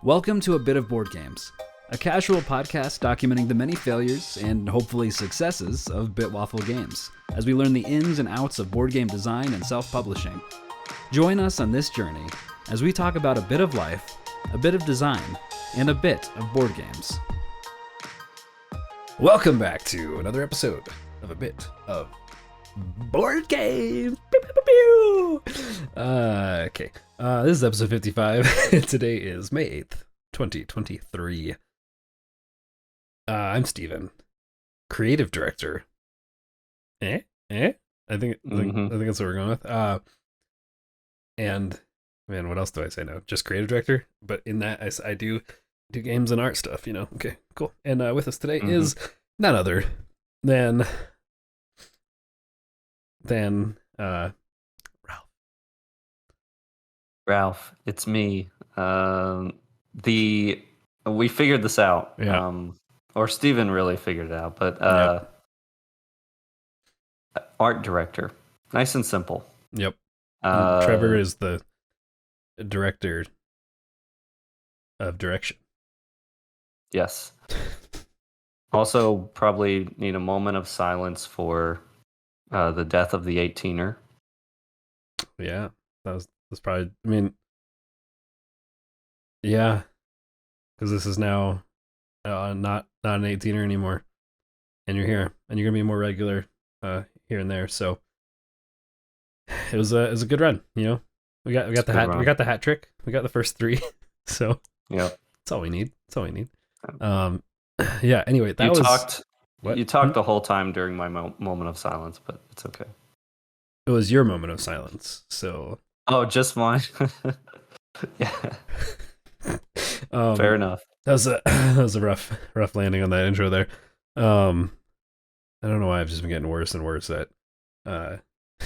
Welcome to A Bit of Board Games, a casual podcast documenting the many failures and hopefully successes of Waffle Games, as we learn the ins and outs of board game design and self-publishing. Join us on this journey as we talk about a bit of life, a bit of design, and a bit of board games. Welcome back to another episode of A Bit of Board Games. Pew, pew, pew, pew. Okay. This is episode 55. Today is May 8th, 2023. I'm Stephen, creative director. I think that's what we're going with. And man, what else do I say now? Just creative director, but in that I do games and art stuff, you know. Okay, cool. And with us today is none other than Ralph. Ralph, it's me. We figured this out. Yeah. Or Steven really figured it out, but art director. Nice and simple. Yep. Trevor is the director of direction. Yes. Also, probably need a moment of silence for the death of the 18er. Yeah, that's probably. I mean, yeah, because this is now not an 18er anymore, and you're here, and you're gonna be more regular here and there. So it was a good run. You know, we got the hat. We got the hat trick. We got the first three. So yeah, that's all we need. Yeah. Anyway, You talked the whole time during my moment of silence, but it's okay. It was your moment of silence. So. Oh, just mine. Yeah. Fair enough. That was a rough landing on that intro there. I don't know why I've just been getting worse and worse at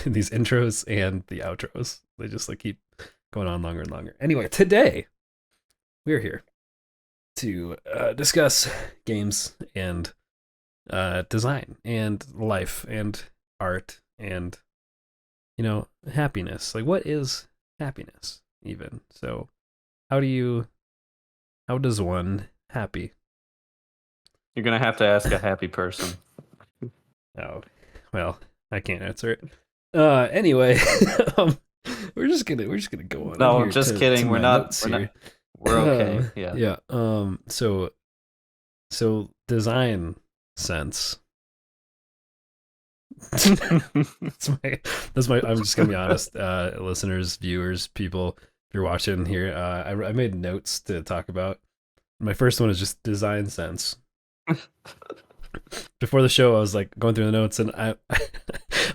these intros and the outros. They just keep going on longer and longer. Anyway, today we're here to discuss games and design and life and art and happiness. What is happiness even? So how does one happy? You're gonna have to ask a happy person. Oh, well, I can't answer it. Anyway, we're just gonna go on. No, I'm just kidding. We're okay. Yeah. So design sense. that's my. I'm just gonna be honest, listeners, viewers, people. If you're watching here, I made notes to talk about. My first one is just design sense. Before the show, I was going through the notes, and I'm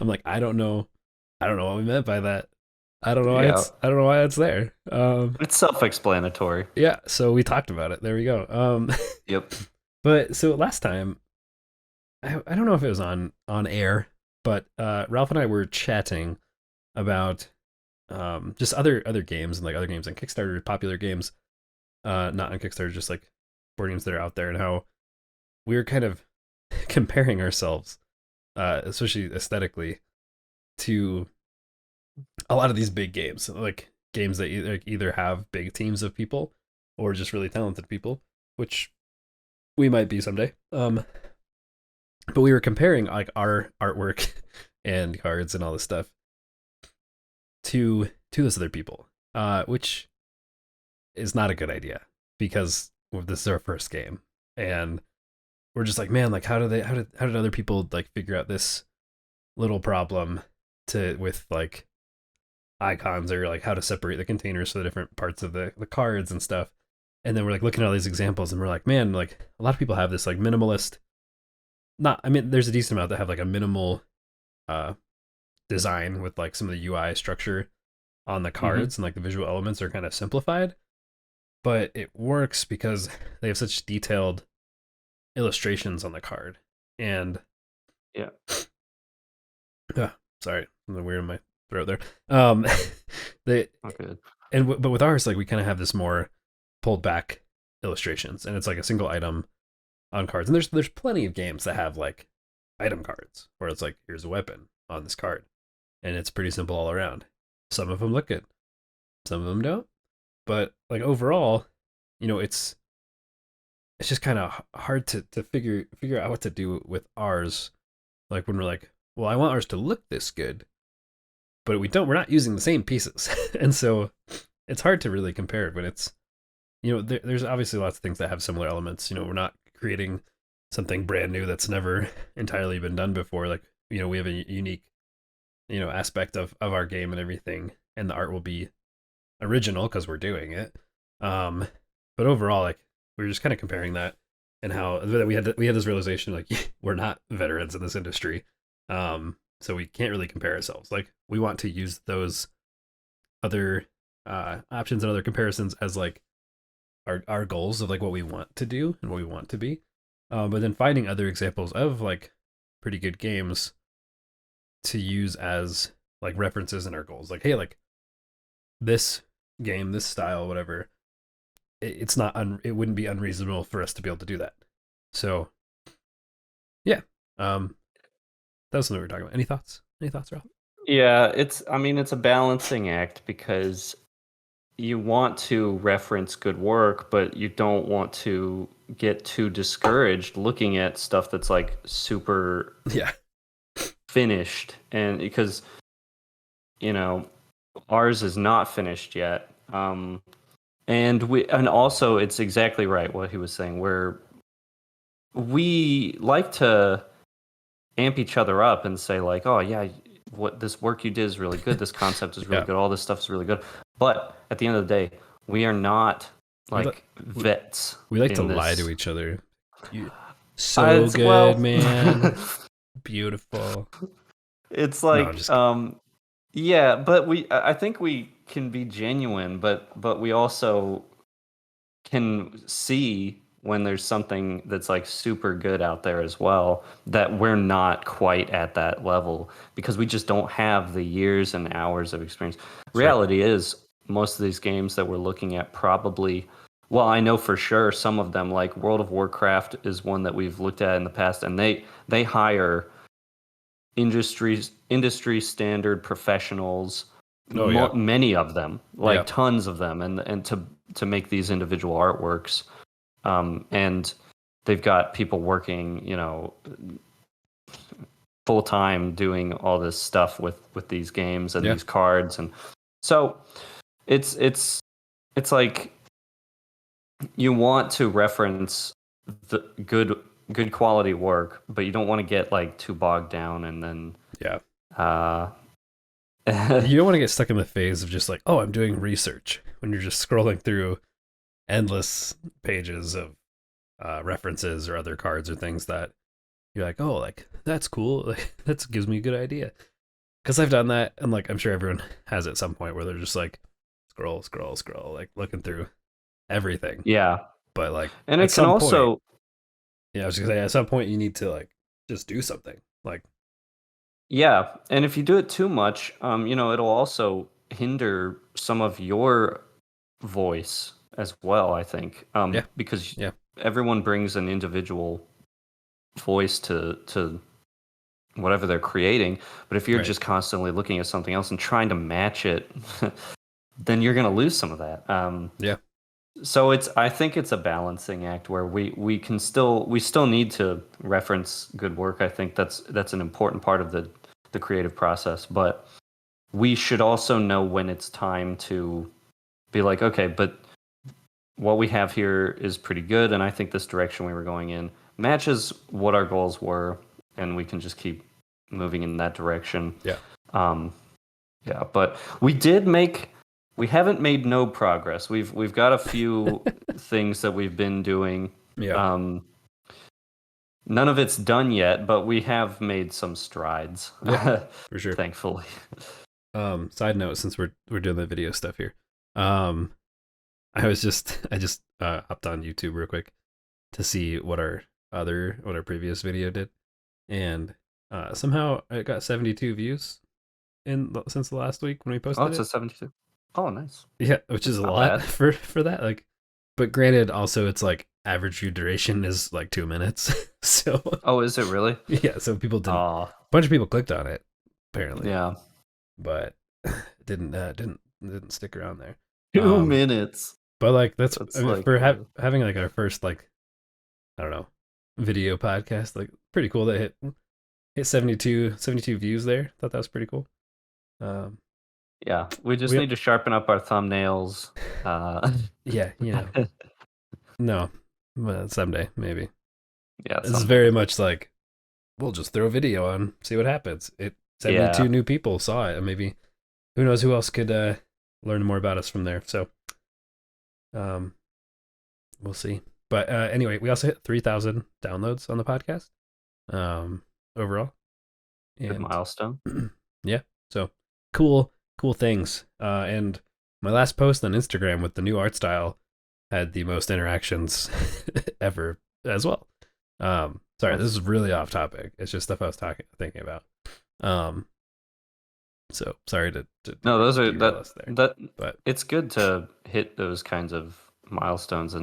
like, I don't know what we meant by that. I don't know why it's there. It's self-explanatory. Yeah, so we talked about it. There we go. Yep. But so last time, I don't know if it was on air, but Ralph and I were chatting about just other games and other games on Kickstarter, popular games, not on Kickstarter, just board games that are out there, and how we were kind of comparing ourselves, especially aesthetically, to a lot of these big games, games that either have big teams of people or just really talented people, which we might be someday. But we were comparing our artwork and cards and all this stuff to those other people, which is not a good idea because this is our first game, and we're just man, how did other people figure out this little problem with icons, or how to separate the containers for the different parts of the cards and stuff. And then we're looking at all these examples, and we're man, a lot of people have this minimalist. There's a decent amount that have a minimal design with some of the UI structure on the cards, and the visual elements are kind of simplified, but it works because they have such detailed illustrations on the card. And yeah, sorry, something weird in my throat there. But with ours, we kind of have this more pulled back illustrations, and it's a single item on cards. And there's plenty of games that have item cards where it's here's a weapon on this card, and it's pretty simple all around. Some of them look good, some of them don't. But overall, it's just kind of hard to figure out what to do with ours. Like when we're like, well, I want ours to look this good, but we're not using the same pieces, and so it's hard to really compare it when it's there's obviously lots of things that have similar elements. We're not creating something brand new that's never entirely been done before. Like we have a unique aspect of our game and everything, and the art will be original because we're doing it. Um, but overall, like we were just kind of comparing that and how we had this realization like we're not veterans in this industry, so we can't really compare ourselves. Like we want to use those other options and other comparisons as like our goals of like what we want to do and what we want to be. But then finding other examples of like pretty good games to use as like references in our goals. Like, hey, like this game, this style, whatever, it's not it wouldn't be unreasonable for us to be able to do that. So yeah, that was something we were talking about. Any thoughts? Any thoughts, Ralph? Yeah, it's a balancing act because you want to reference good work, but you don't want to get too discouraged looking at stuff that's like super Yeah, finished. And because, you know, ours is not finished yet. And also it's exactly right what he was saying, where we like to amp each other up and say like, oh yeah, what this work you did is really good, this concept is really yeah. good, all this stuff is really good. But at the end of the day, we are not We like like vets we like to in lie to this. each other. You so It's good, well, man. Beautiful. it's No, I'm like just kidding. yeah, but I think we can be genuine, but we also can see when there's something that's like super good out there as well, that we're not quite at that level because we just don't have the years and hours of experience. Sure. Reality is most of these games that we're looking at probably, well, I know for sure some of them, like World of Warcraft is one that we've looked at in the past, and they hire industry standard professionals, Oh yeah, many of them, yeah, like tons of them, and to make these individual artworks. And they've got people working, full time doing all this stuff with these games and yeah, these cards, and so it's it's it's like you want to reference the good quality work, but you don't want to get like too bogged down, and then yeah. uh You don't want to get stuck in the phase of just like, oh, I'm doing research when you're just scrolling through endless pages of references or other cards or things that you're like, oh, like that's cool. Like that gives me a good idea. Because I've done that, and like I'm sure everyone has at some point where they're just like scroll, scroll, scroll, like looking through everything. yeah, But like and at it can some point, also, yeah, I was gonna say at some point you need to like just do something. Like yeah, and if you do it too much, it'll also hinder some of your voice as well, I think, yeah, because yeah, everyone brings an individual voice to whatever they're creating. But if you're right, just constantly looking at something else and trying to match it, then you're going to lose some of that. yeah, So I think it's a balancing act where we still need to reference good work. I think that's an important part of the creative process, but we should also know when it's time to be like, okay, but what we have here is pretty good, and I think this direction we were going in matches what our goals were, and we can just keep moving in that direction. yeah, Um, yeah, but we haven't made no progress. We've got a few things that we've been doing. yeah, Um, None of it's done yet, but we have made some strides, yeah, for sure. thankfully. Side note, since we're doing the video stuff here, um, I just hopped on YouTube real quick to see what our previous video did, and somehow it got 72 views since the last week when we Oh, posted it's a it. 72. Oh, nice. Yeah, which is a Not lot bad. for that. Like, but granted, also it's like average view duration is like 2 minutes, so Oh, is it really? yeah, so people didn't. Oh, A bunch of people clicked on it apparently, yeah. but didn't stick around there. 2 Um, minutes. But like that's, I That's mean, like for having like our first like, I don't know, video podcast, like pretty cool that hit 72 views there. Thought that was pretty cool. Um, yeah, we just we need to sharpen up our thumbnails. yeah, no, well, someday maybe. Yeah, This is someday. very much like we'll just throw a video on, see what happens. It 72 Yeah. new people saw it, and maybe who knows who else could learn more about us from there. So um, we'll see. But anyway, we also hit 3,000 downloads on the podcast overall, Good and milestone. yeah, so cool things. And my last post on Instagram with the new art style had the most interactions ever as well. Sorry, this Nice. is really off topic. It's just stuff I was thinking about. Um, so sorry to No, kind those of are derail that us there, that but it's good to hit those kinds of milestones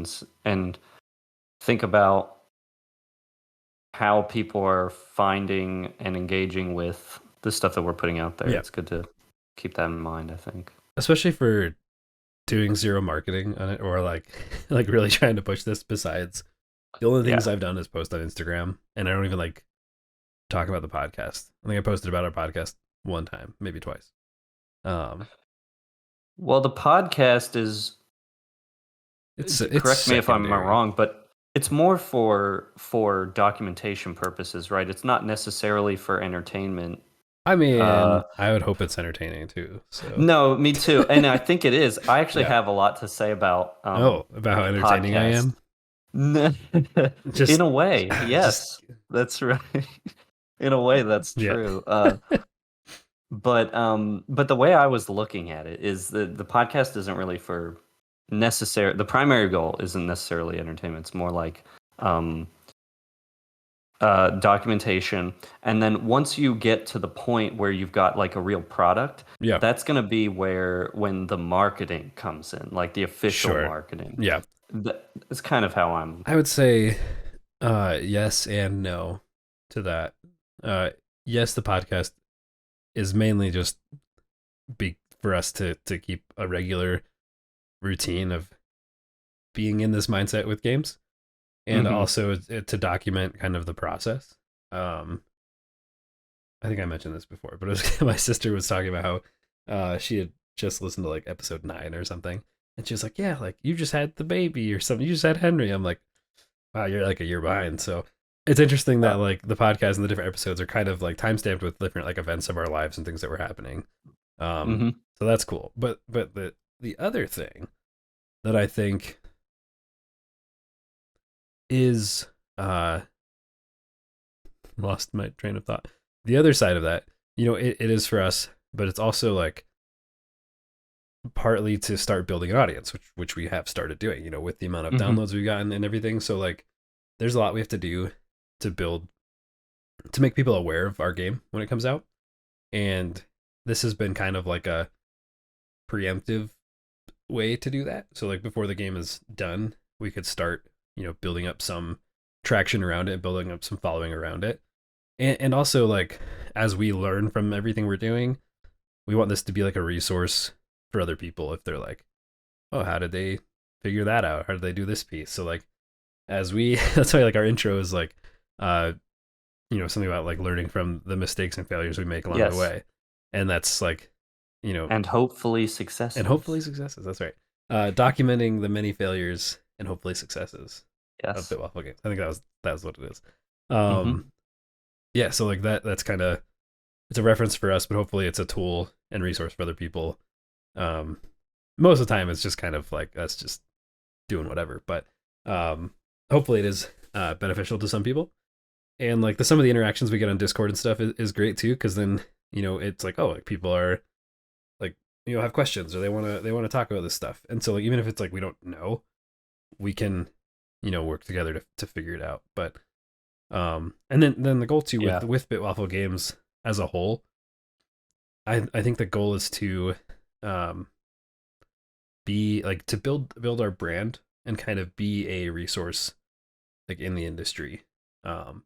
and think about how people are finding and engaging with the stuff that we're putting out there. yeah, It's good to keep that in mind, I think. especially for doing zero marketing on it or like like really trying to push this. Besides, the only things Yeah. I've done is post on Instagram, and I don't even like talk about the podcast. I think I posted about our podcast one time, maybe twice. Um, Well, the podcast is, it's correct me if I'm secondary. wrong, but it's more for documentation purposes, right? It's not necessarily for entertainment. I Uh, mean, I would hope it's entertaining too. So no, me too. And I think it is. I actually yeah. have a lot to say about Oh, about how the entertaining I podcast. am. Just, In a way, just yes, that's right. In a way, that's yeah, true. But the way I was looking at it is the podcast isn't really for necessary. The primary goal isn't necessarily entertainment. It's more like um, documentation. And then once you get to the point where you've got like a real product, yeah, that's going to be where when the marketing comes in, like the official sure, marketing. yeah. That's kind of how I'm. I would say yes and no to that. Uh, yes, the podcast is mainly just be for us to keep a regular routine of being in this mindset with games, and Hmm. also to document kind of the process. Um, I think I mentioned this before, but it was, my sister was talking about how she had just listened to like episode 9 or something, and she was like, "Yeah, like you just had the baby or something. You just had Henry." I'm like, "Wow, you're like a year behind." So it's interesting that like the podcast and the different episodes are kind of like time stamped with different like events of our lives and things that were happening. Hmm. So that's cool. But the other thing that I think is lost my train of thought. The other side of that, it is for us, but it's also like partly to start building an audience, which we have started doing, with the amount of Hmm. downloads we've gotten and everything. So like there's a lot we have to do to build to make people aware of our game when it comes out. And this has been kind of like a preemptive way to do that. So like before the game is done, we could start, building up some traction around it, building up some following around it. And also like as we learn from everything we're doing, we want this to be like a resource for other people if they're like, oh, how did they figure that out? How did they do this piece? So like as we that's why like our intro is like uh something about like learning from the mistakes and failures we make along the Yes, way. And that's like, you know, and hopefully and hopefully successes. successes. That's right. Documenting the many failures and hopefully successes of Yes. Bit Waffle Games. I think that was what it is. Hmm. Yeah, so like that's kind of it's a reference for us, but hopefully it's a tool and resource for other people. Um, Most of the time it's just kind of like us just doing whatever, but hopefully it is beneficial to some people. And like some of the interactions we get on Discord and stuff is great too, because then it's like, oh, like people are like have questions or they want to talk about this stuff, and so like even if it's like we don't know, we can work together to figure it out. But and then the goal too with Yeah. with Bitwaffle Games as a whole, I think the goal is to um be like to build our brand and kind of be a resource like in the industry um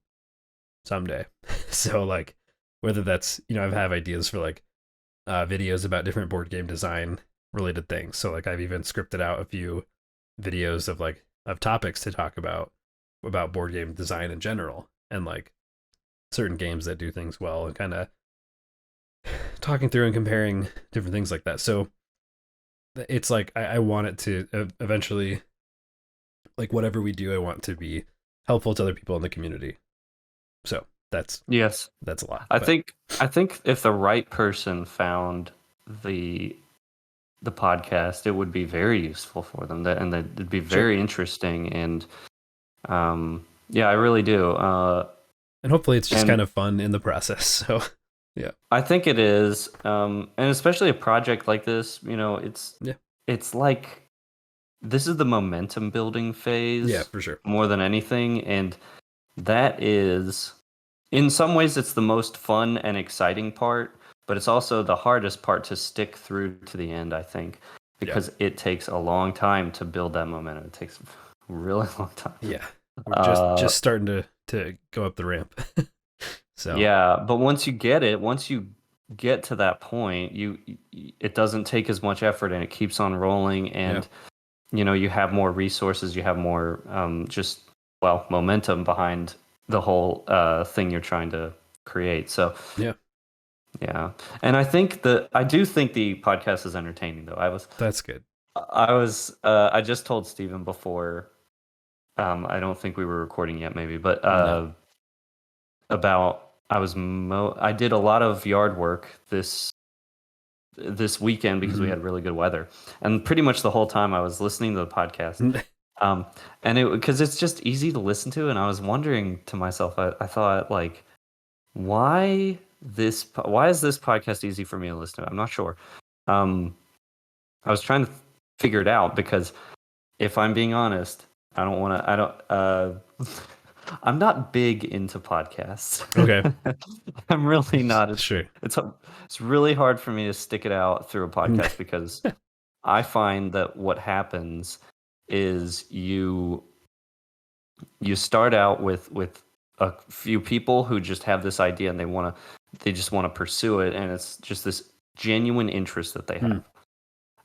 someday. So like whether that's I've have ideas for like videos about different board game design related things. So like I've even scripted out a few videos of like of topics to talk about board game design in general and like certain games that do things well and kind of talking through and comparing different things like that. So it's like I want it to eventually, like whatever we do, I want to be helpful to other people in the community. So Yes. that's a lot, I but think I think if the right person found the the podcast, it would be very useful for them. That it'd be sure. very interesting. And yeah, I really do. And hopefully it's just kind And of fun in the process. So yeah, I think it is, and especially a project like this. yeah, It's like this is the momentum building yeah, phase for sure. more than anything, and that is, in some ways, it's the most fun and exciting part, but it's also the hardest part to stick through to the end, I think, Yeah, because it takes a long time to build that momentum. It takes a really long time. yeah. We're Uh, just starting to go up the ramp. So yeah, but once you get it, once you get to that point, it doesn't take as much effort and it keeps on rolling, yeah, and you have more resources, you have more just well momentum behind the whole thing you're trying to create. So yeah, yeah, and I do think the podcast is entertaining though. that's good. I just told Stephen before. I don't think we were recording yet, maybe, but No. about I did a lot of yard work this weekend because we Hmm. had really good weather, and pretty much the whole time I was listening to the podcast. Um, and it because it's just easy to listen to, and I was wondering to myself, I thought like, why is this podcast easy for me to listen to? I'm not sure. Um, I was trying to figure it out because if I'm being honest, I don't want to. I don't. I'm not big into podcasts. Okay, I'm really not. sure. It's it's really hard for me to stick it out through a podcast because I find that what happens is you start out with a few people who just have this idea and they just want to pursue it, and it's just this genuine interest that they Hmm. have.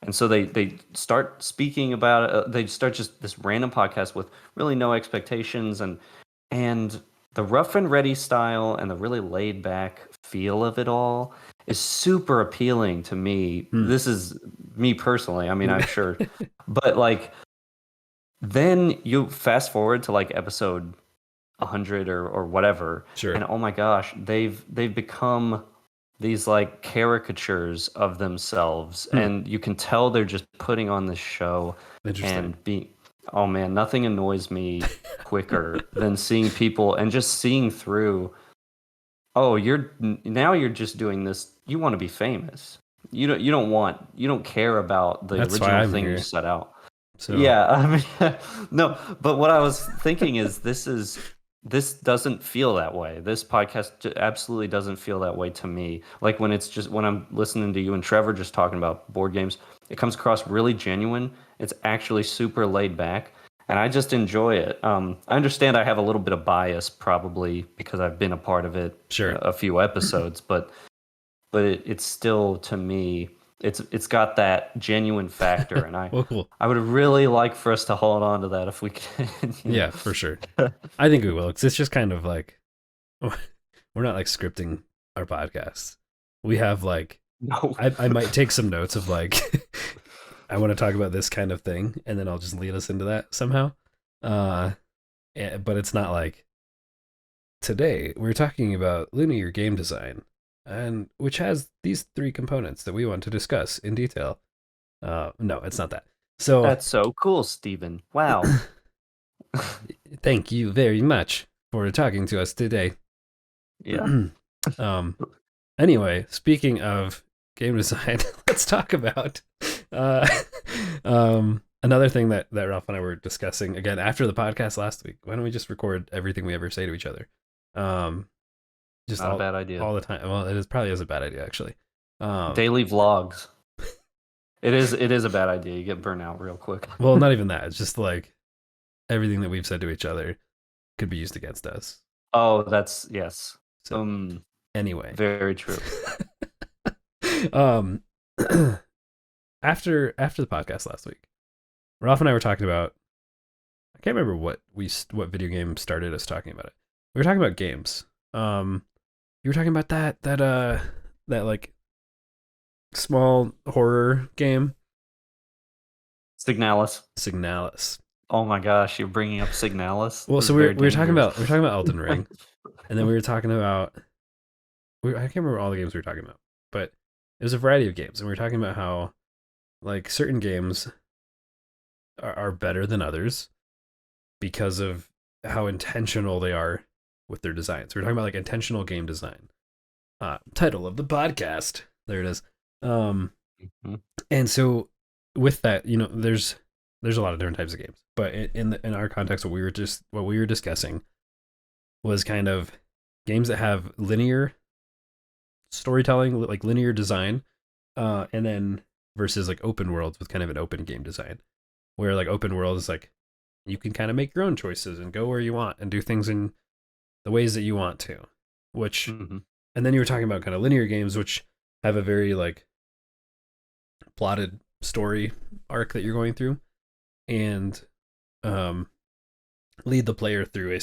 And so they start speaking about it. They start just this random podcast with really no expectations, and the rough and ready style and the really laid back feel of it all is super appealing to me. Hmm. This is me personally. I mean, I'm sure, but like then you fast forward to like episode 100 or whatever, Sure. and oh my gosh, they've become these like caricatures of themselves, Hmm. and you can tell they're just putting on this show Interesting. and being oh man, nothing annoys me quicker than seeing people and just seeing through, oh, now you're just doing this, you want to be famous, you don't care about the That's why original I'm thing you here. set out. So Yeah, I mean, no, but what I was thinking is this doesn't feel that way. This podcast absolutely doesn't feel that way to me. Like when it's just when I'm listening to you and Trevor just talking about board games, it comes across really genuine. It's actually super laid back, and I just enjoy it. I understand I have a little bit of bias probably because I've been a part of it sure. a few episodes, but it's still to me it's got that genuine factor, and Well, cool. I would really like for us to hold on to that if we can, Yeah, for sure. I think we will because it's just kind of like we're not like scripting our podcasts. We have like No. I might take some notes of like I want to talk about this kind of thing, and then I'll just lead us into that somehow. Uh, but it's not like today we're talking about linear game design, and which has these three components that we want to discuss in detail. No, it's not that. So That's so cool, Stephen. Wow. thank you very much for talking to us today. Yeah. um, anyway, speaking of game design, let's talk about uh, another thing that Ralph and I were discussing again after the podcast last week. Why don't we just record everything we ever say to each other? Um, just Not a bad idea. all the time. Well, it is probably is a bad idea actually. Um, Daily vlogs. It is a bad idea. You get burnt out real quick. well, not even that. It's just like everything that we've said to each other could be used against us. Oh, that's yes. So anyway, Very true. um, after the podcast last week, Ralph and I were talking about. I can't remember what video game started us talking about it. We were talking about games. Um, you were talking about that like small horror game, Signalis. Signalis. Oh my gosh, you're bringing up Signalis. Well, This is so we very were we were talking dangerous. about Elden Ring, and then we were talking about I can't remember all the games we were talking about, but it was a variety of games, and we were talking about how like certain games are better than others because of how intentional they are with their designs. We're talking about like intentional game design. Title of the podcast. There it is. Um, Mhm. and so with that, there's a lot of different types of games, but in our context, what we were discussing was kind of games that have linear storytelling, like linear design, and then versus like open worlds with kind of an open game design, where like open world is like you can kind of make your own choices and go where you want and do things in the ways that you want to, which Mhm. and then you were talking about kind of linear games which have a very like plotted story arc that you're going through and um lead the player through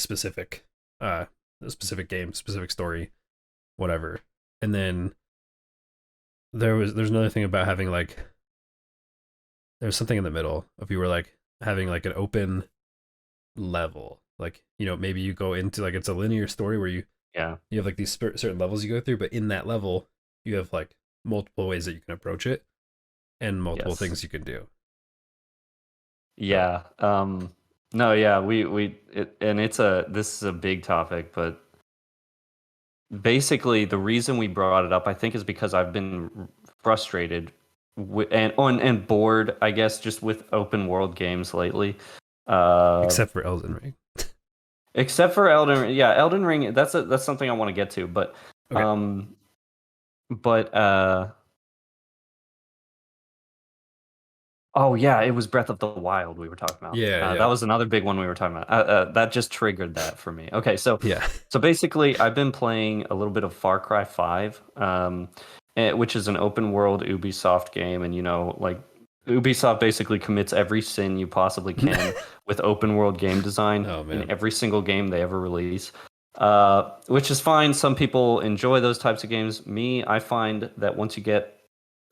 uh a specific game, specific story, whatever. And then there's another thing about having like there's something in the middle if you were like having like an open level, like maybe you go into like it's a linear story where Yeah. you have like these certain levels you go through, but in that level you have like multiple ways that you can approach it and multiple Yes. things you can do. So Yeah. No, yeah, and this is a big topic, but basically the reason we brought it up, I think, is because I've been frustrated and bored, I guess, just with open world games lately. Uh, except for Elden Ring. except for Elden Ring, that's something I want to get to, Okay. um, but oh yeah, it was Breath of the Wild we were talking about. Yeah, That yeah, was another big one we were talking about. That just triggered that for me. Okay, yeah. so basically, I've been playing a little bit of Far Cry 5, which is an open world Ubisoft game, and like Ubisoft basically commits every sin you possibly can with open world game design Oh in man. every single game they ever release. Which is fine. Some people enjoy those types of games. Me, I find that once you get,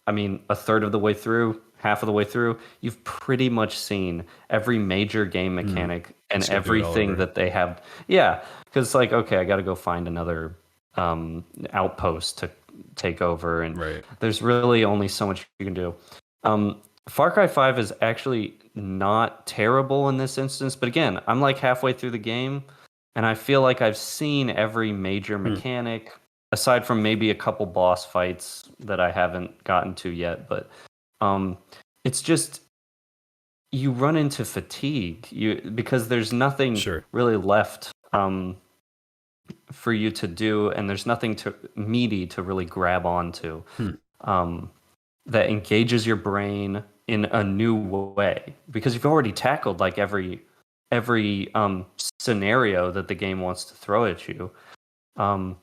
I mean, a third of the way through, half of the way through, you've pretty much seen every major game Mm. mechanic and Just go do it all everything over. that they have. Yeah, because like, okay, I got to go find another outpost to take over, and Right. there's really only so much you can do. Far Cry 5 is actually not terrible in this instance, but again, I'm like halfway through the game, and I feel like I've seen every major Hmm. mechanic aside from maybe a couple boss fights that I haven't gotten to yet, but um, it's just you run into fatigue because there's nothing Sure. really left for you to do, and there's nothing to meaty to really grab onto Hmm. um, that engages your brain in a new way because you've already tackled like every scenario that the game wants to throw at you. Um,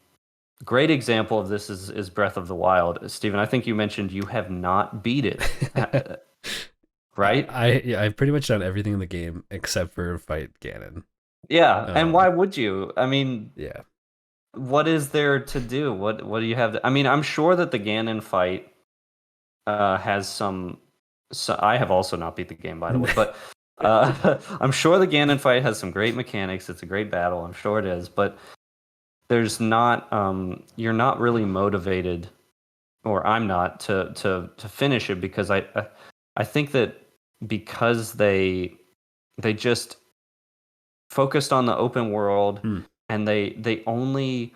Great example of this is Breath of the Wild. Stephen, I think you mentioned you have not beat it, right? Yeah, I've pretty much done everything in the game except for fight Ganon. Yeah, and why Um, would you? I mean, yeah. what is there to do? What do you have I mean, I'm sure that the Ganon fight has some. So I have also not beat the game, by the way, but I'm sure the Ganon fight has some great mechanics. It's a great battle. I'm sure it is, but there's not. You're not really motivated, or I'm not to finish it because I think that because they just focused on the open world Hmm. and they only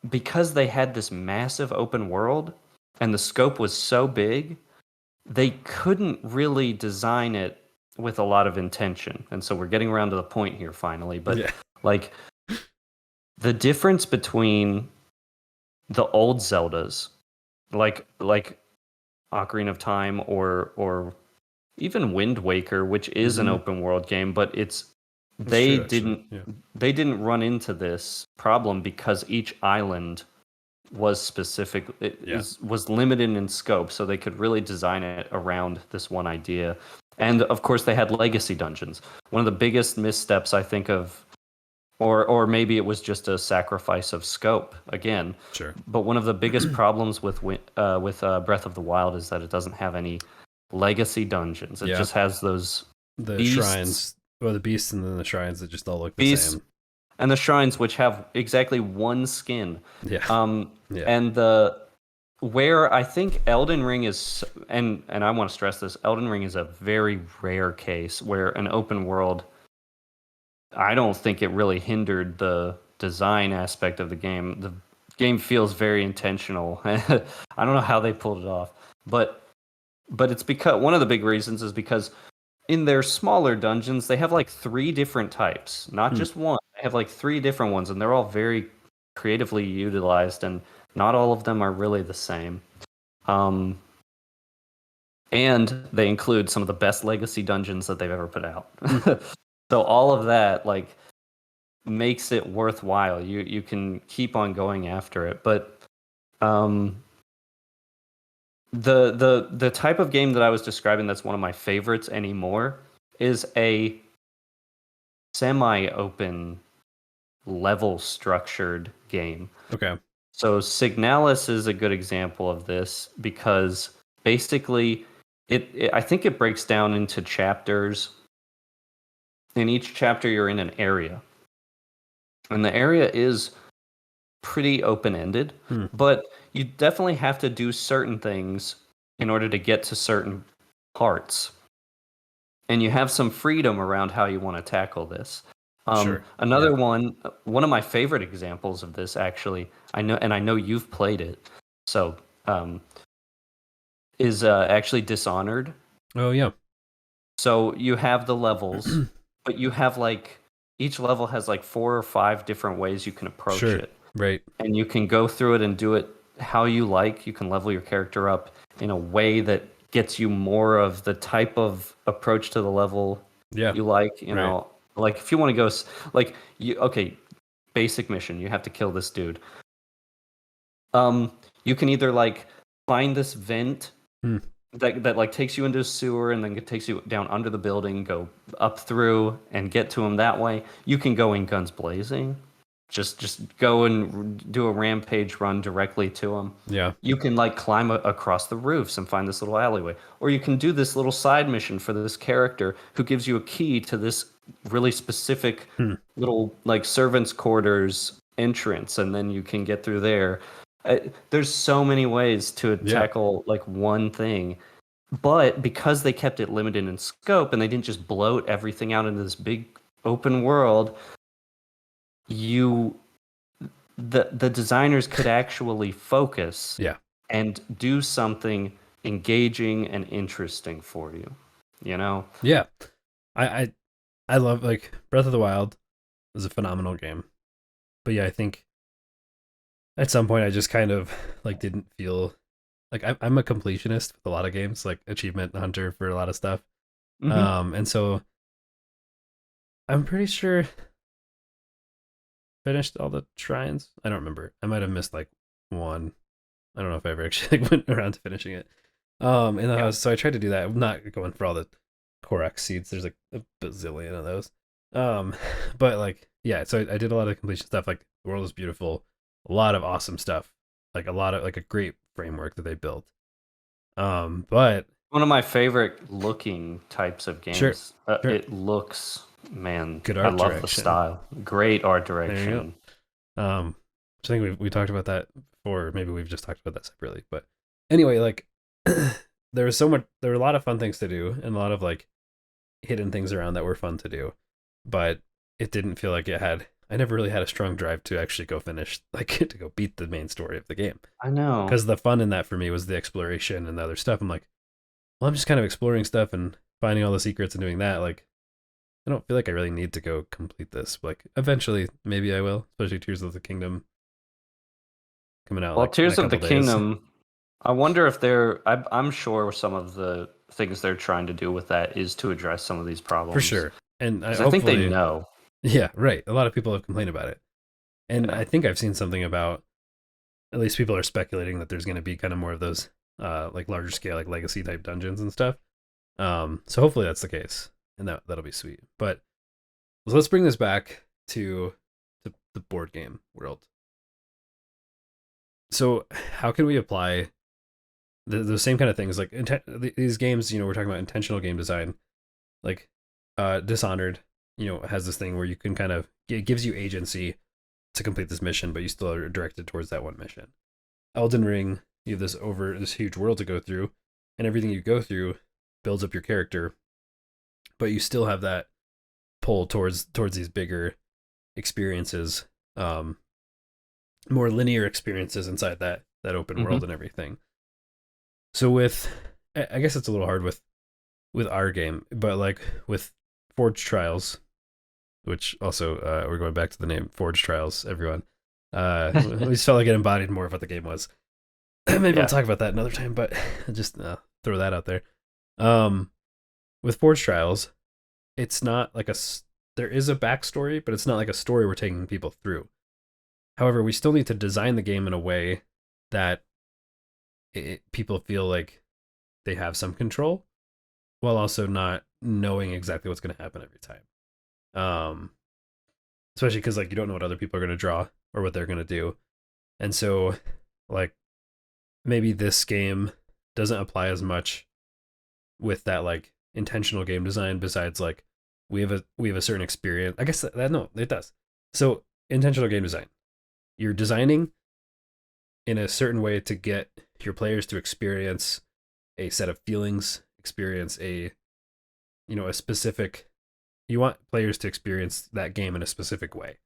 because they had this massive open world and the scope was so big, they couldn't really design it with a lot of intention. And so we're getting around to the point here finally, but Yeah. like the difference between the old Zeldas, like Ocarina of Time or even Wind Waker, which is an Mm-hmm. open world game, but That's they true, actually. didn't Yeah. they didn't run into this problem because each island was specific Yeah. was limited in scope, so they could really design it around this one idea. And of course, they had legacy dungeons. One of the biggest missteps I think of, or maybe it was just a sacrifice of scope again. Sure. But one of the biggest problems with Breath of the Wild is that it doesn't have any legacy dungeons. It Yeah. just has those The beasts, shrines, well, the beasts and then the shrines that just all look the beasts, same. and the shrines which have exactly one skin. Yeah. Um, Yeah. and the where I think Elden Ring is, and I want to stress this, Elden Ring is a very rare case where an open world, I don't think it really hindered the design aspect of the game. The game feels very intentional. I don't know how they pulled it off, but it's because one of the big reasons is because in their smaller dungeons they have like three different types, not Hmm. just one. They have like three different ones, and they're all very creatively utilized, and not all of them are really the same. Um, and they include some of the best legacy dungeons that they've ever put out. Hmm. So all of that like makes it worthwhile. You can keep on going after it, but um, the type of game that I was describing that's one of my favorites anymore is a semi-open level structured game. Okay. So Signalis is a good example of this because basically I think it breaks down into chapters. In each chapter you're in an area. And the area is pretty open-ended, Hmm. but you definitely have to do certain things in order to get to certain parts. And you have some freedom around how you want to tackle this. Sure. Yeah. Another one of my favorite examples of this, actually, I know you've played it, so um, is actually Dishonored. Oh yeah. So you have the levels, but you have like each level has like four or five different ways you can approach Sure. it, Right. and you can go through it and do it how you like. You can level your character up in a way that gets you more of the type of approach to the level Yeah. you like. You Right. know, like if you want to go like you okay, basic mission, you have to kill this dude. You can either like find this vent Hmm. that like takes you into a sewer and then it takes you down under the building, go up through and get to him that way. You can go in guns blazing, just go and do a rampage run directly to him. Yeah. You can like climb across the roofs and find this little alleyway, or you can do this little side mission for this character who gives you a key to this really specific Hmm. little like servants' quarters entrance, and then you can get through there. There's so many ways to Yeah. tackle like one thing, but because they kept it limited in scope and they didn't just bloat everything out into this big open world, you the designers could actually focus Yeah. and do something engaging and interesting for you. You know? Yeah. I I I love like Breath of the Wild is a phenomenal game. But yeah, I think at some point I just kind of like didn't feel like I'm a completionist with a lot of games, like achievement hunter for a lot of stuff. Hmm. And so I'm pretty sure finished all the shrines. I don't remember. I might have missed like one. I don't know if I ever actually like, went around to finishing it. And I Yeah. was so I tried to do that. I'm not going for all the Korok seeds. There's like a bazillion of those. Um, but like yeah, so I did a lot of completion stuff. Like the world is beautiful, a lot of awesome stuff. Like a lot of like a great framework that they built. But One of my favorite looking types of sure, games. sure, It looks, man, good I art love the direction. style. Great art There you direction. go. I think we talked about that before. Maybe we've just talked about that separately. But anyway, like there was so much. There were a lot of fun things to do, and a lot of like hidden things around that were fun to do. But it didn't feel like it had. I never really had a strong drive to actually go finish, like to go beat the main story of the game. I know. Because the fun in that for me was the exploration and the other stuff. I'm like, well, I'm just kind of exploring stuff and finding all the secrets and doing that. Like, I don't feel like I really need to go complete this. Like, eventually, maybe I will, especially Tears of the Kingdom coming out Well, like in a Tears of the couple days. Kingdom, I wonder if I'm sure some of the things they're trying to do with that is to address some of these For problems. sure. And I Because I think they hopefully, know. yeah, right. A lot of people have complained about it. And Yeah. I think I've seen something about, at least people are speculating that there's going to be kind of more of those like larger scale, like legacy type dungeons and stuff. So hopefully that's the case, and that'll be sweet. But let's bring this back to the board game world. So how can we apply the same kind of things like these games? We're talking about intentional game design, like Dishonored. Has this thing where you can kind of it gives you agency to complete this mission, but you still are directed towards that one mission. Elden Ring, you have this huge world to go through, and everything you go through builds up your character, but you still have that pull towards these bigger experiences, more linear experiences inside that open Mm-hmm. world and everything. So I guess it's a little hard with our game, but like with Forge Trials, which also we're going back to the name Forge Trials, everyone. We just felt like it embodied more of what the game was. Maybe we'll Yeah. talk about that another time, but just throw that out there. Um, with Forge Trials, it's not like there is a backstory, but it's not like a story we're taking people through. However, we still need to design the game in a way that people feel like they have some control while also not knowing exactly what's going to happen every time. Um, Especially because like you don't know what other people are going to draw or what they're going to do, and so like maybe this game doesn't apply as much with that like intentional game design. Besides, like we have a certain experience. I guess no, it does. So intentional game design, you're designing in a certain way to get your players to experience a set of feelings, experience a specific. You want players to experience that game in a specific way.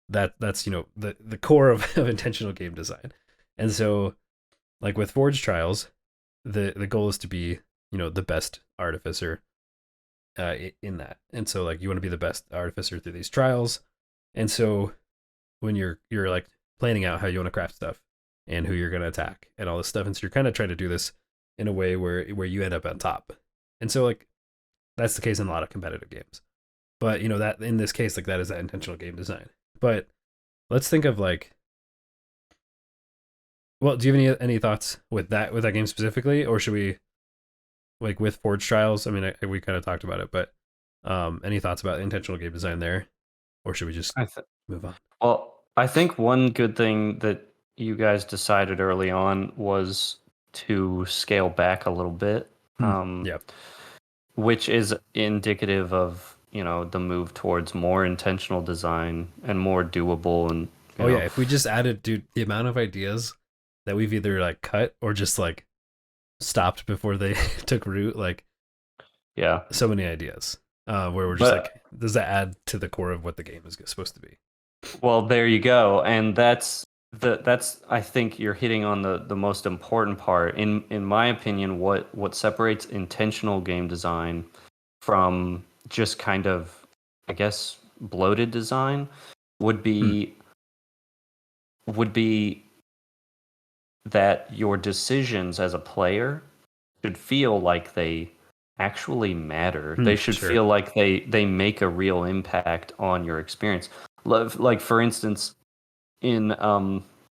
That's the core of intentional game design. And so like with Forge Trials, the goal is to be the best artificer in that. And so like you want to be the best artificer through these trials. And so when you're like planning out how you want to craft stuff and who you're going to attack and all this stuff, and so you're kind of trying to do this in a way where you end up on top. And so like that's the case in a lot of competitive games. But that in this case, like that is that intentional game design. But let's think of like, well, do you have any thoughts with that game specifically, or should we like with Forge Trials? I mean, we kind of talked about it, but any thoughts about intentional game design there, or should we just I th- move on? well, I think one good thing that you guys decided early on was to scale back a little bit, Yeah. which is indicative of, the move towards more intentional design and more doable and, you Oh yeah. know, If we just added, dude, the amount of ideas that we've either like cut or just like stopped before they took root, like yeah. so many ideas. Where we're just But like, does that add to the core of what the game is supposed to be? well, there you go. And that's I think you're hitting on the most important part. In my opinion, what separates intentional game design from just kind of, I guess, bloated design would Hmm. be would be that your decisions as a player should feel like they actually matter. They should Sure. feel like they make a real impact on your experience. Like for instance, in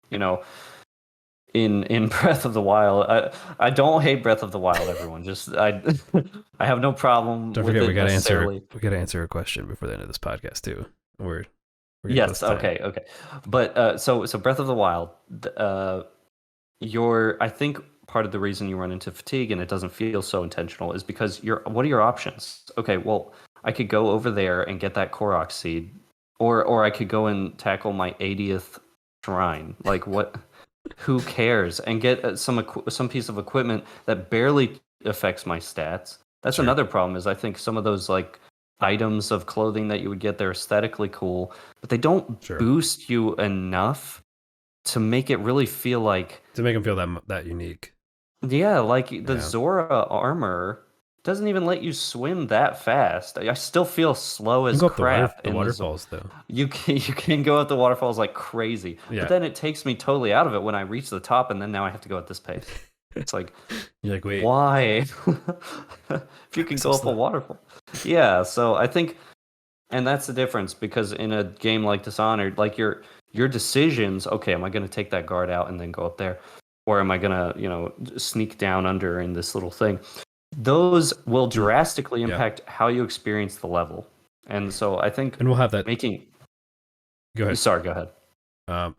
you know in Breath of the Wild, I don't hate Breath of the Wild, everyone. Just I have no problem Don't with forget, we it got to answer. necessarily. We got to answer a question before the end of this podcast too. We're getting close Yes, to time. okay, okay. But so Breath of the Wild, your I think part of the reason you run into fatigue and it doesn't feel so intentional is because what are your options? Okay, well, I could go over there and get that Korok seed, or I could go and tackle my 80th shrine. Like what? Who cares? And get some piece of equipment that barely affects my stats. That's Sure. another problem. Is I think some of those like items of clothing that you would get, they're aesthetically cool, but they don't Sure. boost you enough to make it really feel like, To make them feel that unique. yeah, like the Yeah. Zora armor doesn't even let you swim that fast. I still feel slow You can as go up crap the in the Zora. waterfalls though. You can go up the waterfalls like crazy, but Yeah. then it takes me totally out of it when I reach the top, and then now I have to go at this pace. It's like, You're like, wait, why? If you why can so go up a slow? waterfall. Yeah, so I think, and that's the difference because in a game like Dishonored, like your decisions, okay, am I going to take that guard out and then go up there, or am I going to sneak down under in this little thing? those will Mm, drastically yeah, impact how you experience the level. And so I think and we'll have that. making Go ahead. sorry, go ahead.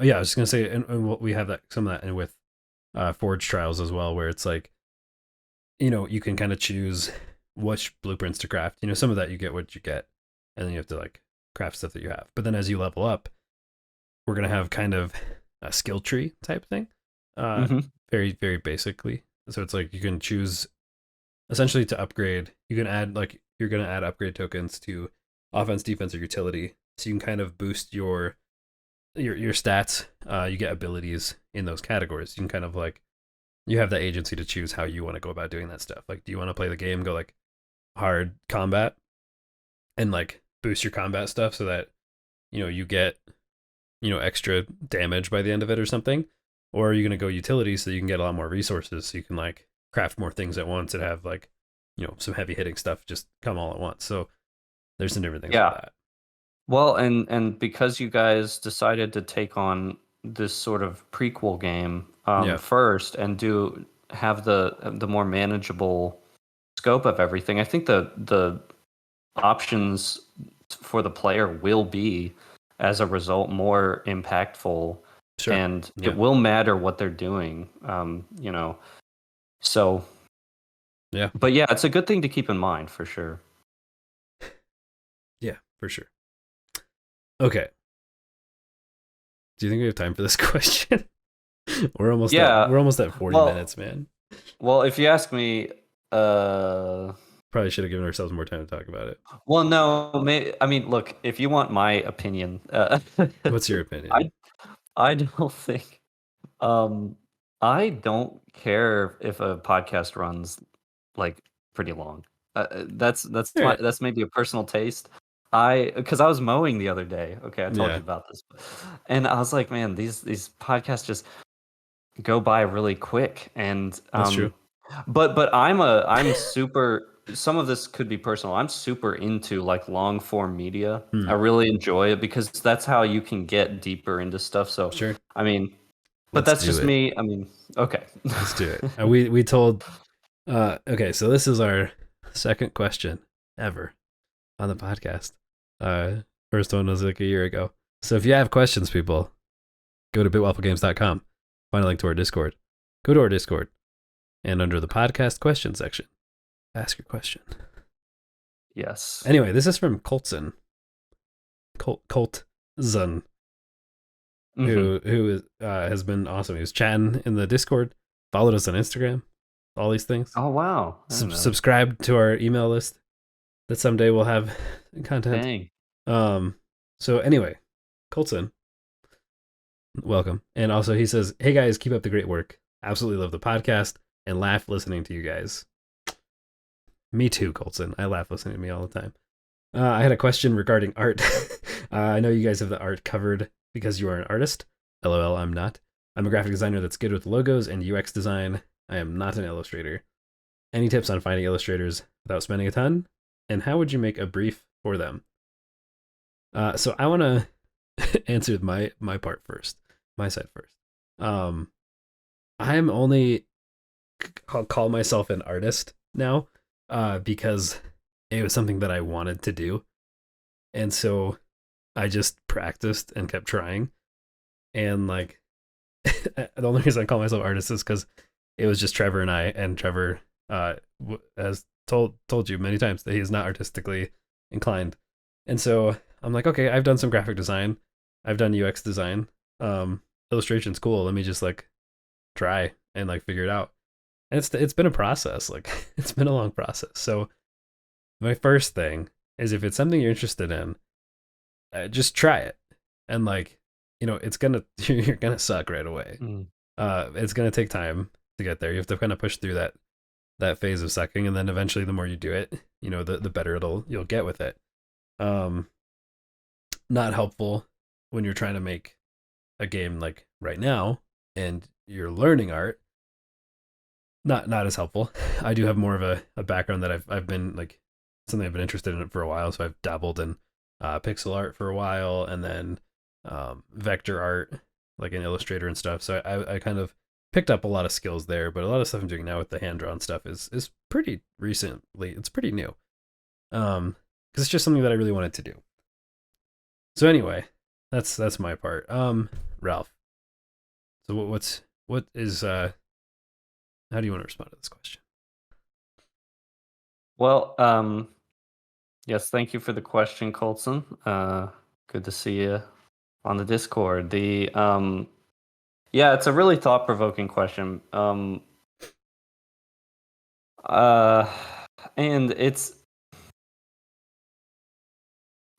Yeah, I was just gonna say, and we have that some of that, and with Forge Trials as well, where it's like, you can kind of choose which blueprints to craft. Some of that you get what you get, and then you have to like craft stuff that you have. But then as you level up, we're gonna have kind of a skill tree type thing, uh, Hmm. very very basically. So it's like you can choose essentially to upgrade. You can add like you're gonna add upgrade tokens to offense, defense, or utility, so you can kind of boost your stats. You get abilities in those categories. You can kind of like you have the agency to choose how you want to go about doing that stuff. Like, do you want to play the game, go like hard combat, and like boost your combat stuff so that you get extra damage by the end of it or something, or are you going to go utility so you can get a lot more resources so you can like craft more things at once and have like some heavy hitting stuff just come all at once. So there's some different things for Yeah. that. Well, and because you guys decided to take on this sort of prequel game Yeah, first and do have the more manageable scope of everything, I think the options for the player will be, as a result, more impactful, sure. and it Yeah, will matter what they're doing. So, yeah, but yeah, it's a good thing to keep in mind for sure. yeah, for sure. Okay, do you think we have time for this question? Yeah. we're almost at 40 Well, minutes, man. well, if you ask me, uh, Probably should have given ourselves more time to talk about it. well, no, I mean, look, if you want my opinion, What's your opinion? I I don't think um I don't care if a podcast runs like pretty long. All right. That's maybe a personal taste. Because I was mowing the other day. Okay, I told Yeah, you about this, and I was like, man, these podcasts just go by really quick. And that's true. but I'm super. Some of this could be personal. I'm super into like long form media. Hmm. I really enjoy it because that's how you can get deeper into stuff. So, Sure. I mean, but Let's that's do just it. me. I mean, okay. Let's do it. We told. Okay, so this is our second question ever on the podcast. First one was like a year ago. So if you have questions, people, go to bitwafflegames.com. Find a link to our Discord. Go to our Discord, and under the podcast question section, ask your question. Yes. Anyway, this is from Coltzon. Coltzon, Hmm. who has been awesome. He was chatting in the Discord, followed us on Instagram, all these things. Oh wow, I don't know. Subscribe to our email list that someday we'll have content. Dang. Um. So anyway, Colton, welcome. And also he says, "Hey guys, keep up the great work. Absolutely love the podcast and laugh listening to you guys." Me too, Colton. I laugh listening to me all the time. I had a question regarding art. I know you guys have the art covered because you are an artist. LOL, I'm not. I'm a graphic designer that's good with logos and UX design. I am not an illustrator. Any tips on finding illustrators without spending a ton? And how would you make a brief for them? So I want to answer my part first, my side first. Um, I'm only I'll call myself an artist now, because it was something that I wanted to do, and so I just practiced and kept trying. And like, the only reason I call myself artist is because it was just Trevor and I, and Trevor has told you many times that he is not artistically inclined, and so I'm like, okay, I've done some graphic design, I've done UX design, illustration's cool. Let me just like try and like figure it out. And it's been a process, like it's been a long process. So my first thing is if it's something you're interested in, just try it, and like it's gonna you're gonna suck right away. Mm. It's gonna take time to get there. You have to kind of push through that phase of sucking, and then eventually the more you do it, the better you'll get with it. Um, Not helpful when you're trying to make a game like right now and you're learning art. Not as helpful. I do have more of a background that I've been like something I've been interested in it for a while, so I've dabbled in pixel art for a while, and then vector art, like an Illustrator and stuff. So I kind of picked up a lot of skills there, but a lot of stuff I'm doing now with the hand drawn stuff is pretty recently. It's pretty new. Because it's just something that I really wanted to do. So anyway, that's my part. Ralph. So what is how do you want to respond to this question? Well, yes, thank you for the question, Colson. Good to see you on the Discord. Yeah, it's a really thought-provoking question. Uh, and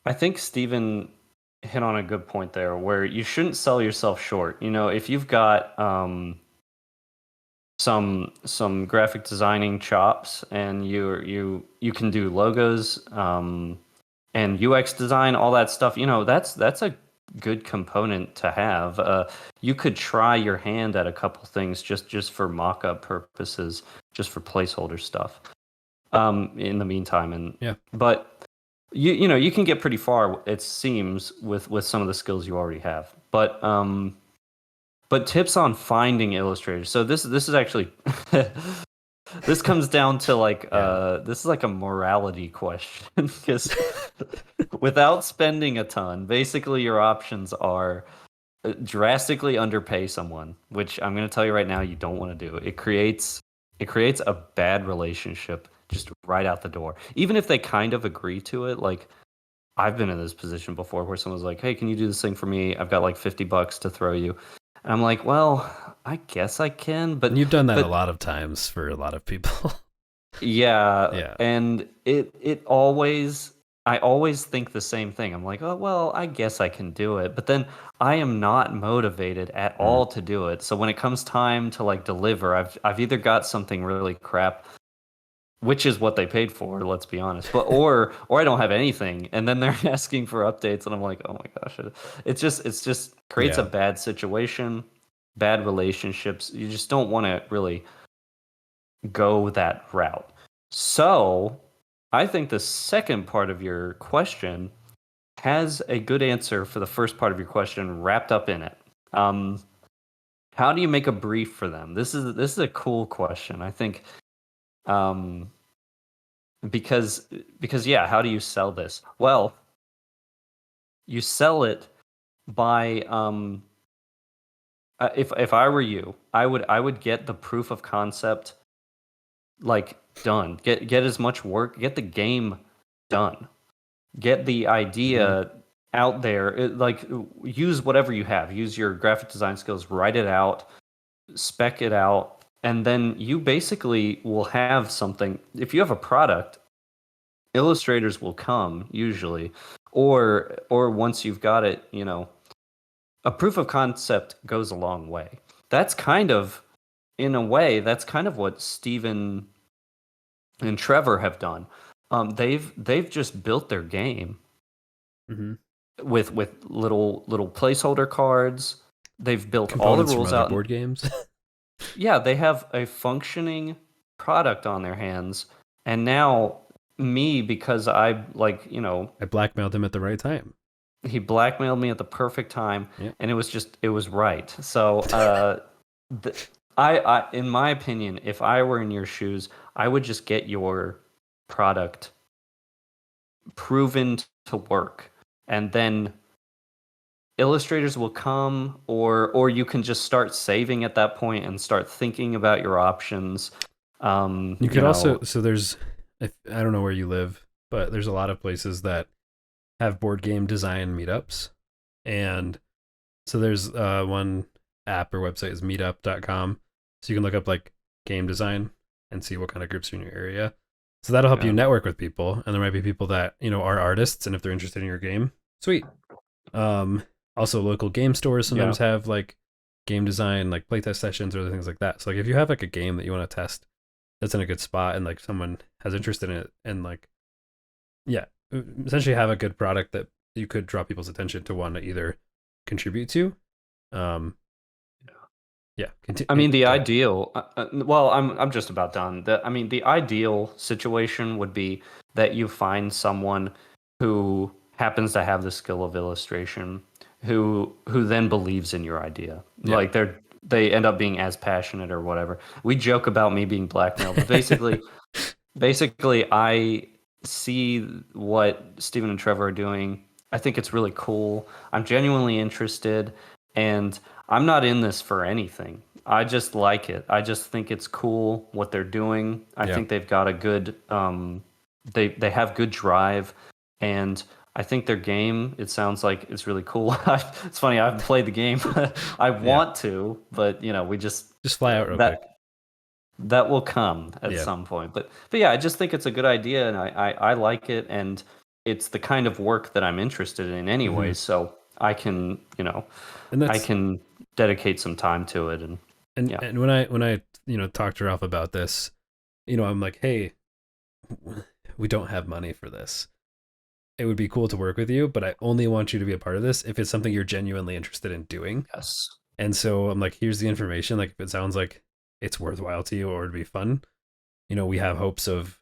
I think Stephen hit on a good point there, where you shouldn't sell yourself short. You know, if you've got some graphic designing chops and you can do logos and UX design, all that stuff, you know, that's a good component to have. You could try your hand at a couple things just for mock-up purposes, just for placeholder stuff. In the meantime, Yeah. but you know, you can get pretty far, it seems, with some of the skills you already have. But tips on finding illustrators. So this is actually this comes down to like this is like a morality question because without spending a ton, basically your options are drastically underpay someone, which I'm going to tell you right now you don't want to do. It creates a bad relationship just right out the door. Even if they kind of agree to it, like I've been in this position before where someone's like, "Hey, can you do this thing for me? I've got like $50 to throw you." And I'm like, "Well, I guess I can, And you've done that a but lot of times for a lot of people. yeah." Yeah. And it always I always think the same thing. I'm like, "Oh, well, I guess I can do it." But then I am not motivated at Mm. all to do it. So when it comes time to like deliver, I've either got something really crap, which is what they paid for, let's be honest. But or I don't have anything, and then they're asking for updates, and I'm like, oh my gosh, it's just creates a Yeah. bad situation, bad relationships. You just don't want to really go that route. So I think the second part of your question has a good answer for the first part of your question wrapped up in it. Um, how do you make a brief for them? This is a cool question. I think um, because yeah, how do you sell this? Well, you sell it by if I were you, I would get the proof of concept like done. Get as much work, get the game done. Get the Hmm. idea out there. Like use whatever you have. Use your graphic design skills, write it out, spec it out, and then you basically will have something. If you have a product, illustrators will come usually, or once you've got it, you know, a proof of concept goes a long way. That's kind of, in a way, that's kind of what Stephen and Trevor have done. They've just built their game Hmm. with little placeholder cards. They've built all the Components from rules other out. board games. Yeah, they have a functioning product on their hands. And now me, because I like, you know, I blackmailed him at the right time. he blackmailed me at the perfect time, Yeah. and it was right. So th- in my opinion, if I were in your shoes, I would just get your product proven to work, and then illustrators will come, or you can just start saving at that point and start thinking about your options. You You could also, know, so there's, I don't know where you live, but there's a lot of places that have board game design meetups. And so there's one app or website is meetup.com. So you can look up like game design and see what kind of groups are in your area. So that'll help you yeah, network with people. And there might be people that, you know, are artists. And if they're interested in your game, sweet. Um, Also, local game stores yeah. sometimes have like game design, like playtest sessions or other things like that. So like if you have like a game that you want to test that's in a good spot and like someone has interest in it and like yeah, essentially have a good product that you could draw people's attention to want to either contribute to. Um, yeah, I mean, the go ahead. ideal. Well, I'm just about done. I mean, the ideal situation would be that you find someone who happens to have the skill of illustration, who then believes in your idea. Yeah, Like they end up being as passionate or whatever. We joke about me being blackmailed, but basically, I see what Steven and Trevor are doing. I think it's really cool. I'm genuinely interested, and I'm not in this for anything. I just like it. I just think it's cool what they're doing. I Yeah. think they've got a good they have good drive, and I think their game, it sounds like it's really cool. It's funny, I haven't played the game. I Yeah. want to, but we just Just fly out real quick. that will come at Yeah. some point. But yeah, I just think it's a good idea, and I like it, and it's the kind of work that I'm interested in Hmm. anyway. So I can And I that's can dedicate some time to it, and and yeah. and when I talked to Ralph about this, I'm like, hey, we don't have money for this. It would be cool to work with you, but I only want you to be a part of this if it's something you're genuinely interested in doing. Yes. And so I'm like, here's the information. Like, if it sounds like it's worthwhile to you or it'd be fun, we have hopes of,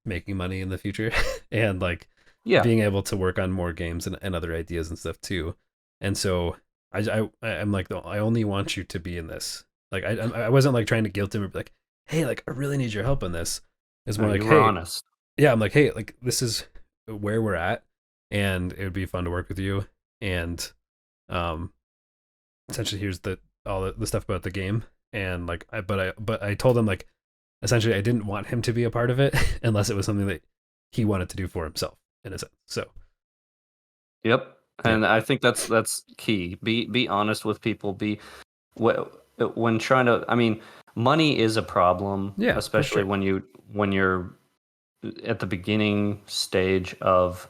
making money in the future and like Yeah. being able to work on more games and other ideas and stuff too. And so I'm like, no, I only want you to be in this. Like, I wasn't like trying to guilt him or be like, hey, like, I really need your help on this. It's No, more like, you were hey, honest. yeah, I'm like, hey, like, this is where we're at, and it would be fun to work with you. And um, essentially, here's all the stuff about the game. And like, but I told him like, essentially, I didn't want him to be a part of it unless it was something that he wanted to do for himself, in a sense. So Yep. yeah, And I think that's key. Be honest with people. When trying to. I mean, money is a problem, yeah, for especially sure. when you're at the beginning stage of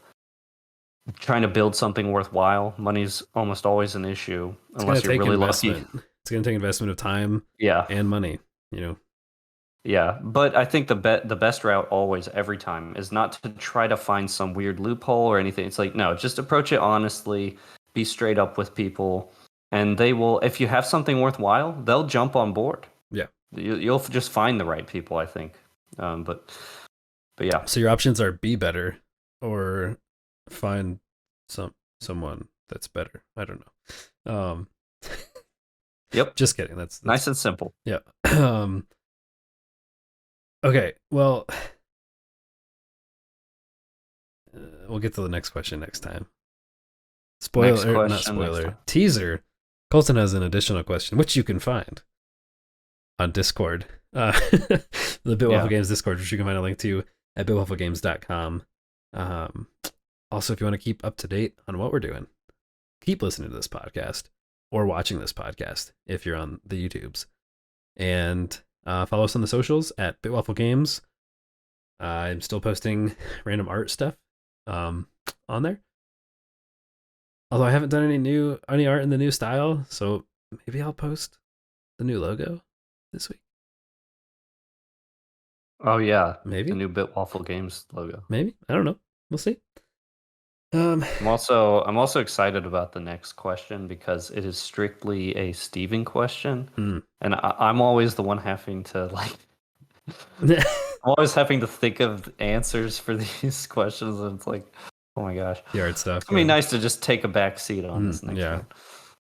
trying to build something worthwhile. Money's almost always an issue It's gonna unless you're take really lucky. investment. It's gonna take investment of time Yeah. and money. Yeah, but I think the best route always every time is not to try to find some weird loophole or anything. It's like no, just approach it honestly, be straight up with people, and they will. If you have something worthwhile, they'll jump on board. Yeah. You'll just find the right people, I think. But yeah. So your options are be better or find someone that's better. I don't know. Yep. Just kidding. That's Nice and simple. yeah. Okay. Well, we'll get to the next question next time. Next Spoiler, not question. Next spoiler. time. Teaser. Colton has an additional question, which you can find on Discord. The Bit Waffle Yeah. Games Discord, which you can find a link to at bitwafflegames.com. Also, if you want to keep up to date on what we're doing, keep listening to this podcast or watching this podcast if you're on the YouTubes. And follow us on the socials at Bitwaffle Games. I'm still posting random art stuff on there. Although I haven't done any art in the new style, so maybe I'll post the new logo this week. Oh yeah, the Maybe, new Bit Waffle Games logo. maybe I don't know. We'll see. I'm also excited about the next question because it is strictly a Steven question, hmm. and I'm always the one having to I'm always having to think of answers for these questions, and it's like, oh my gosh, The art stuff. it's gonna be nice to just take a back seat on this next Yeah,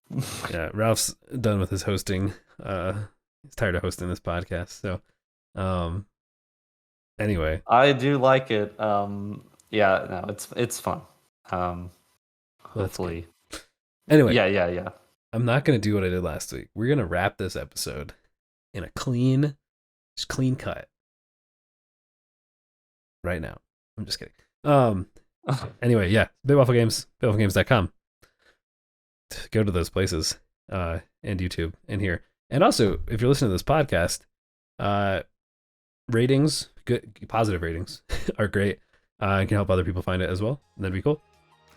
one. yeah. Ralph's done with his hosting. He's tired of hosting this podcast. So, anyway, I do like it. Yeah, no, it's fun. well, that's good. Hopefully, Anyway, yeah. I'm not gonna do what I did last week. We're gonna wrap this episode in a just clean cut right now. I'm just kidding. Anyway, yeah, Bitwaffle Games, bitwafflegames.com. Go to those places, and YouTube and here. And also, if you're listening to this podcast, ratings, good positive ratings are great. And can help other people find it as well. And that'd be cool.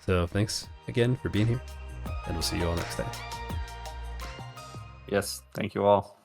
So thanks again for being here. And we'll see you all next time. Yes, thank you all.